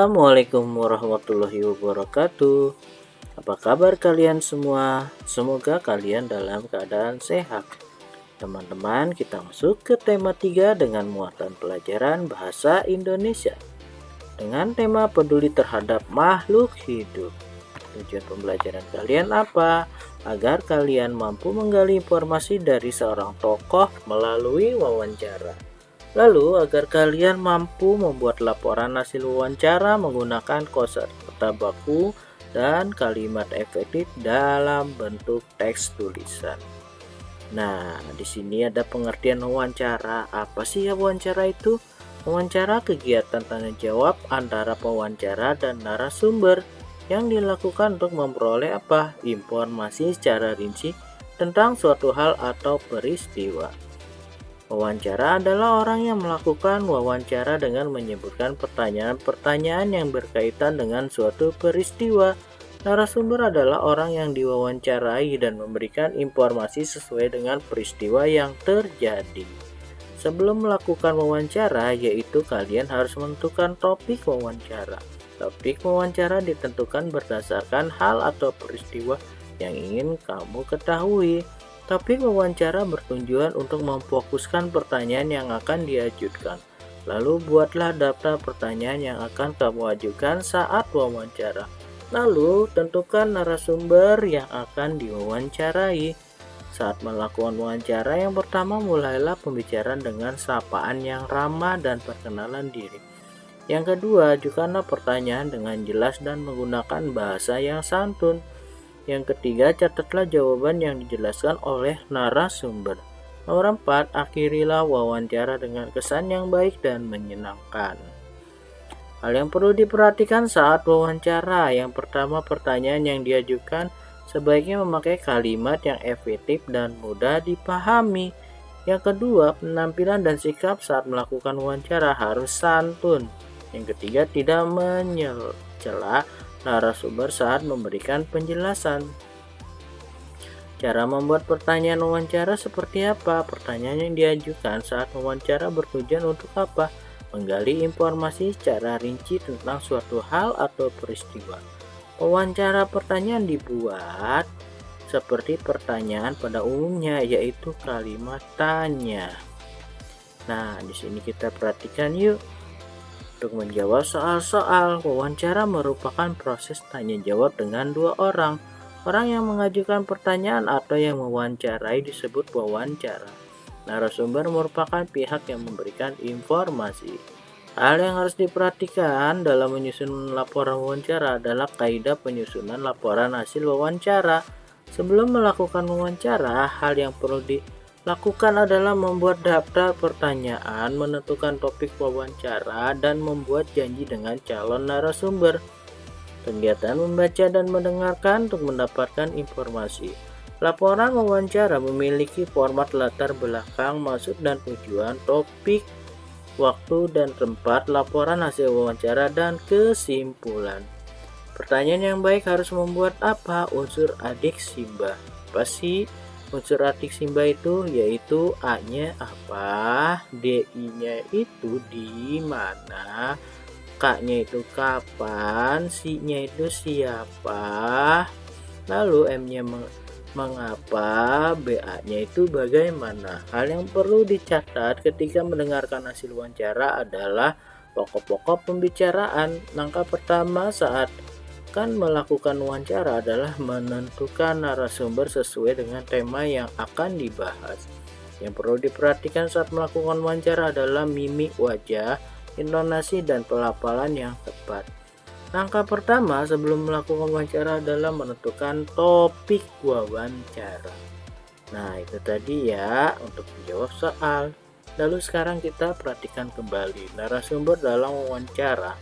Assalamualaikum warahmatullahi wabarakatuh. Apa kabar kalian semua? Semoga kalian dalam keadaan sehat. Teman-teman, kita masuk ke tema 3 dengan muatan pelajaran bahasa Indonesia. Dengan tema peduli terhadap makhluk hidup. Tujuan pembelajaran kalian apa? Agar kalian mampu menggali informasi dari seorang tokoh melalui wawancara. Lalu agar kalian mampu membuat laporan hasil wawancara menggunakan kosakata baku dan kalimat efektif dalam bentuk teks tulisan. Nah, di sini ada pengertian wawancara. Apa sih ya wawancara itu? Wawancara kegiatan tanya jawab antara pewawancara dan narasumber yang dilakukan untuk memperoleh informasi secara rinci tentang suatu hal atau peristiwa. Wawancara adalah orang yang melakukan wawancara dengan menyebutkan pertanyaan-pertanyaan yang berkaitan dengan suatu peristiwa. Narasumber adalah orang yang diwawancarai dan memberikan informasi sesuai dengan peristiwa yang terjadi. Sebelum melakukan wawancara, yaitu kalian harus menentukan topik wawancara. Topik wawancara ditentukan berdasarkan hal atau peristiwa yang ingin kamu ketahui. Topik wawancara bertujuan untuk memfokuskan pertanyaan yang akan diajukan. Lalu buatlah daftar pertanyaan yang akan kamu ajukan saat wawancara. Lalu tentukan narasumber yang akan diwawancarai. Saat melakukan wawancara yang pertama, mulailah pembicaraan dengan sapaan yang ramah dan perkenalan diri. Yang kedua, ajukanlah pertanyaan dengan jelas dan menggunakan bahasa yang santun. Yang ketiga, catatlah jawaban yang dijelaskan oleh narasumber. Nomor 4, akhirilah wawancara dengan kesan yang baik dan menyenangkan. Hal yang perlu diperhatikan saat wawancara. Yang pertama, pertanyaan yang diajukan sebaiknya memakai kalimat yang efektif dan mudah dipahami. Yang kedua, penampilan dan sikap saat melakukan wawancara harus santun. Yang ketiga, tidak mencela narasumber saat memberikan penjelasan. Cara membuat pertanyaan wawancara seperti apa? Pertanyaan yang diajukan saat wawancara bertujuan untuk apa? Menggali informasi secara rinci tentang suatu hal atau peristiwa. Wawancara pertanyaan dibuat seperti pertanyaan pada umumnya, yaitu kalimat tanya. Nah, di sini kita perhatikan yuk. Untuk menjawab soal-soal, wawancara merupakan proses tanya jawab dengan dua orang. Orang yang mengajukan pertanyaan atau yang mewawancarai disebut wawancara. Narasumber merupakan pihak yang memberikan informasi. Hal yang harus diperhatikan dalam menyusun laporan wawancara adalah kaidah penyusunan laporan hasil wawancara. Sebelum melakukan wawancara, hal yang perlu dilakukan adalah membuat daftar pertanyaan, menentukan topik wawancara, dan membuat janji dengan calon narasumber. Kegiatan membaca dan mendengarkan untuk mendapatkan informasi. Laporan wawancara memiliki format latar belakang, maksud dan tujuan, topik, waktu dan tempat, laporan hasil wawancara, dan kesimpulan. Pertanyaan yang baik harus membuat apa? Unsur adik Simba. Apa sih unsur adik Simba itu? Yaitu A-nya apa, D-I-nya itu di mana, K-nya itu kapan, C-nya itu siapa, lalu M-nya mengapa, BA-nya itu bagaimana. Hal yang perlu dicatat ketika mendengarkan hasil wawancara adalah pokok-pokok pembicaraan. Langkah pertama saat akan melakukan wawancara adalah menentukan narasumber sesuai dengan tema yang akan dibahas. Yang perlu diperhatikan saat melakukan wawancara adalah mimik wajah, intonasi, dan pelafalan yang tepat. Langkah pertama sebelum melakukan wawancara adalah menentukan topik wawancara. Nah, itu tadi ya untuk menjawab soal. Lalu sekarang kita perhatikan kembali narasumber dalam wawancara.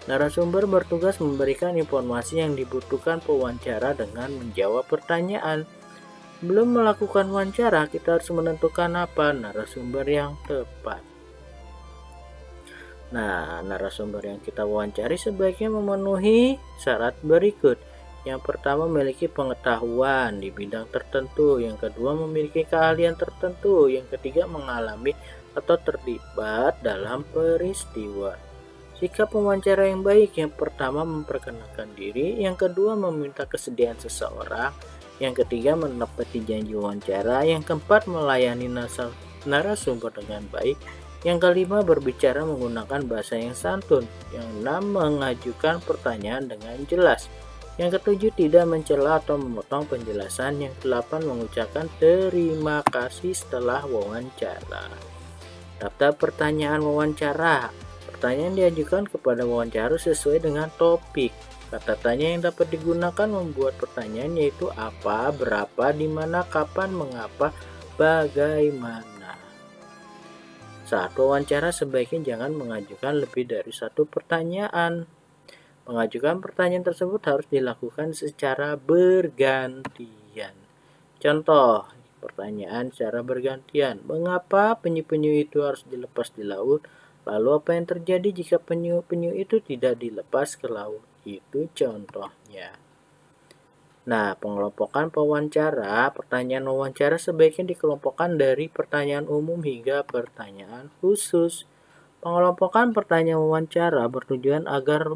Narasumber bertugas memberikan informasi yang dibutuhkan pewawancara dengan menjawab pertanyaan. Sebelum melakukan wawancara, kita harus menentukan apa? Narasumber yang tepat. Nah, narasumber yang kita wawancari sebaiknya memenuhi syarat berikut. Yang pertama, memiliki pengetahuan di bidang tertentu. Yang kedua, memiliki keahlian tertentu. Yang ketiga, mengalami atau terlibat dalam peristiwa. Sikap wawancara yang baik yang pertama memperkenalkan diri, yang kedua meminta kesediaan seseorang, yang ketiga menepati janji wawancara, yang keempat melayani narasumber dengan baik, yang kelima berbicara menggunakan bahasa yang santun, yang enam mengajukan pertanyaan dengan jelas, yang ketujuh tidak mencela atau memotong penjelasan, yang kedelapan mengucapkan terima kasih setelah wawancara. Daftar pertanyaan wawancara. Pertanyaan diajukan kepada wawancara sesuai dengan topik. Kata tanya yang dapat digunakan membuat pertanyaan yaitu apa, berapa, di mana, kapan, mengapa, bagaimana. Saat wawancara sebaiknya jangan mengajukan lebih dari satu pertanyaan. Mengajukan pertanyaan tersebut harus dilakukan secara bergantian. Contoh, pertanyaan secara bergantian. Mengapa penyu-penyu itu harus dilepas di laut? Lalu apa yang terjadi jika penyu-penyu itu tidak dilepas ke laut? Itu contohnya. Nah, pengelompokan pewawancara, pertanyaan wawancara sebaiknya dikelompokkan dari pertanyaan umum hingga pertanyaan khusus. Pengelompokan pertanyaan wawancara bertujuan agar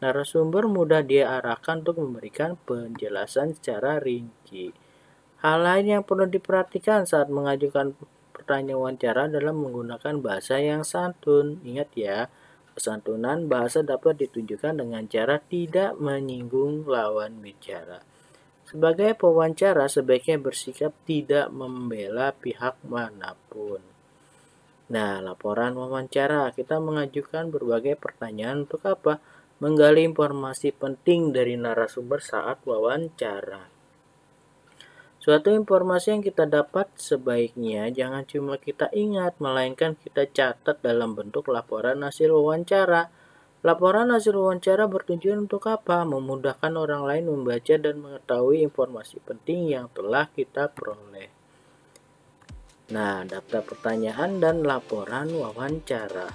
narasumber mudah diarahkan untuk memberikan penjelasan secara rinci. Hal lain yang perlu diperhatikan saat mengajukan pertanyaan wawancara adalah menggunakan bahasa yang santun. Ingat ya, kesantunan bahasa dapat ditunjukkan dengan cara tidak menyinggung lawan bicara. Sebagai pewawancara sebaiknya bersikap tidak membela pihak manapun. Nah, laporan wawancara, kita mengajukan berbagai pertanyaan untuk apa? Menggali informasi penting dari narasumber saat wawancara. Suatu informasi yang kita dapat sebaiknya jangan cuma kita ingat, melainkan kita catat dalam bentuk laporan hasil wawancara. Laporan hasil wawancara bertujuan untuk apa? Memudahkan orang lain membaca dan mengetahui informasi penting yang telah kita peroleh. Nah, daftar pertanyaan dan laporan wawancara.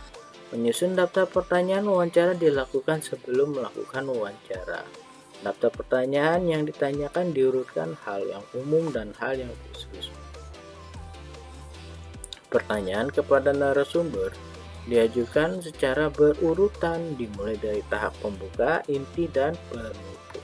Menyusun daftar pertanyaan wawancara dilakukan sebelum melakukan wawancara. Daftar pertanyaan yang ditanyakan diurutkan hal yang umum dan hal yang khusus. Pertanyaan kepada narasumber diajukan secara berurutan, dimulai dari tahap pembuka, inti, dan penutup.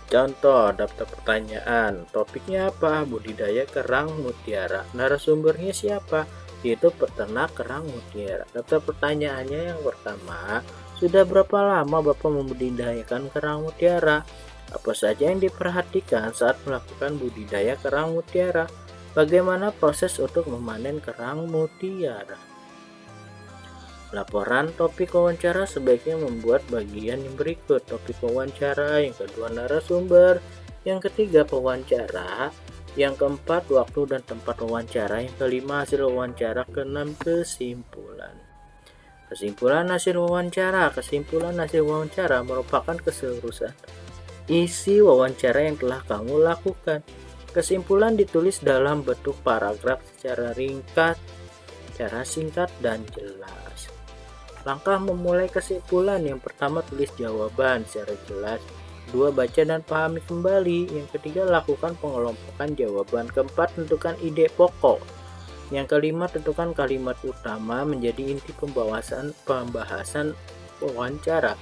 Contoh daftar pertanyaan, topiknya apa? Budidaya kerang mutiara. Narasumbernya siapa? Yaitu peternak kerang mutiara. Daftar pertanyaannya yang pertama, sudah berapa lama Bapak membudidayakan kerang mutiara? Apa saja yang diperhatikan saat melakukan budidaya kerang mutiara? Bagaimana proses untuk memanen kerang mutiara? Laporan topik wawancara sebaiknya membuat bagian yang berikut. Topik wawancara, yang kedua narasumber, yang ketiga pewawancara, yang keempat waktu dan tempat wawancara, yang kelima hasil wawancara, keenam kesimpulan. Kesimpulan hasil wawancara. Kesimpulan hasil wawancara merupakan keseluruhan isi wawancara yang telah kamu lakukan. Kesimpulan ditulis dalam bentuk paragraf secara ringkas, secara singkat dan jelas. Langkah memulai kesimpulan, yang pertama tulis jawaban secara jelas. Kedua, baca dan pahami kembali. Yang ketiga, lakukan pengelompokan jawaban. Keempat, tentukan ide pokok. Yang kelima, tentukan kalimat utama menjadi inti pembahasan wawancara.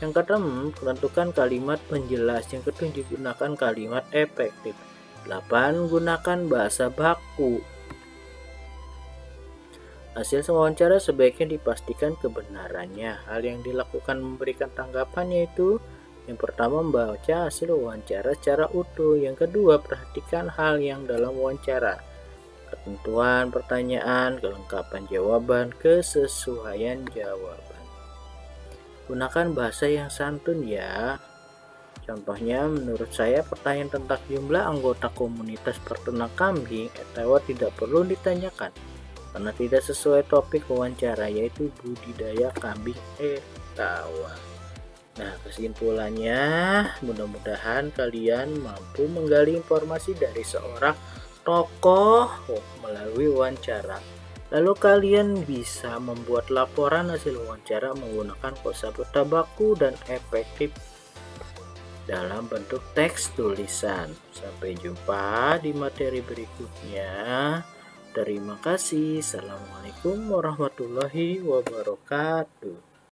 Yang keenam, tentukan kalimat penjelas. Yang ketujuh, gunakan kalimat efektif. 8. Gunakan bahasa baku. Hasil wawancara sebaiknya dipastikan kebenarannya. Hal yang dilakukan memberikan tanggapan yaitu, yang pertama, membaca hasil wawancara secara utuh. Yang kedua, perhatikan hal yang dalam wawancara. Ketentuan pertanyaan, kelengkapan jawaban, kesesuaian jawaban. Gunakan bahasa yang santun ya. Contohnya, menurut saya pertanyaan tentang jumlah anggota komunitas peternak kambing Etawa tidak perlu ditanyakan karena tidak sesuai topik wawancara, yaitu budidaya kambing Etawa. Nah, kesimpulannya, mudah-mudahan kalian mampu menggali informasi dari seorang tokoh melalui wawancara. Lalu kalian bisa membuat laporan hasil wawancara menggunakan kosakata baku dan efektif dalam bentuk teks tulisan. Sampai jumpa di materi berikutnya. Terima kasih. Assalamualaikum warahmatullahi wabarakatuh.